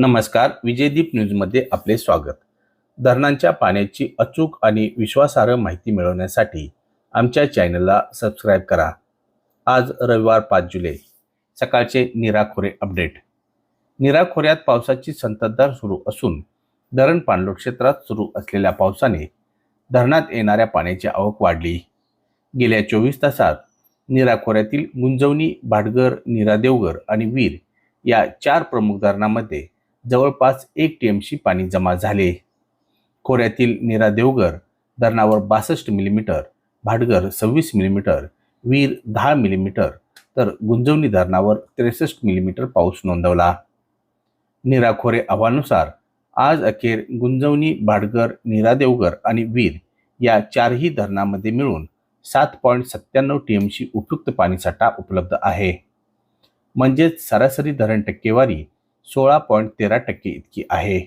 नमस्कार. विजयदीप न्यूजमध्ये आपले स्वागत. धरणांच्या पाण्याची अचूक आणि विश्वासार्ह माहिती मिळवण्यासाठी आमच्या चॅनलला सबस्क्राईब करा. आज रविवार 5 जुलै सकाळचे नीरा खोरे अपडेट. नीरा खोऱ्यात पावसाची संततधार सुरू असून धरण पाणलोट क्षेत्रात सुरू असलेल्या पावसाने धरणात येणाऱ्या पाण्याची आवक वाढली. गेल्या 24 तासात नीरा खोऱ्यातील गुंजवणी, भाटघर, नीरा देवघर आणि वीर या 4 प्रमुख धरणांमध्ये जवळपास 1 टीएमसी पाणी जमा झाले. खोऱ्यातील नीरा देवघर धरणावर 62 मिलीमीटर, भाटघर 26 मिलीमीटर, वीर 10 मिलीमीटर तर गुंजवणी धरणावर 63 मिलीमीटर पाऊस नोंदवला. नीरा खोरे अहवालानुसार आज अखेर गुंजवणी, भाटघर, नीरा देवघर आणि वीर या 4ही धरणांमध्ये मिळून 7.97 टीएमसी उपयुक्त पाणीसाठा उपलब्ध आहे. म्हणजेच सरासरी धरण टक्केवारी 16.13% इतकी आहे.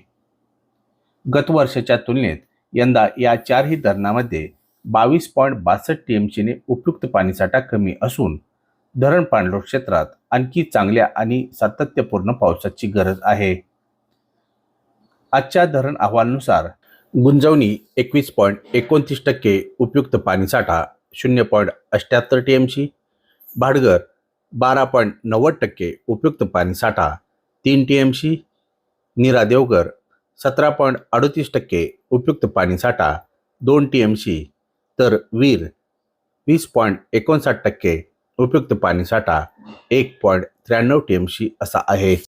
गत वर्षाच्या तुलनेत यंदा या 4ही धरणांमध्ये 22.62 टीएमसीने उपयुक्त पाणीसाठा कमी असून धरण पाणलोट क्षेत्रात आणखी चांगल्या आणि सातत्यपूर्ण पावसाची गरज आहे. आजच्या धरण अहवालानुसार गुंजवणी 21.29% उपयुक्त पाणीसाठा 0.78 टीएमसी, भाटघर 12.90% उपयुक्त पाणीसाठा 3 टीएमसी, नीरा देवघर 17.38% उपयुक्त पाणीसाठा 2 टीएमसी तर वीर 20.59% उपयुक्त पाणीसाठा 1.93 टीएमसी असा आहे.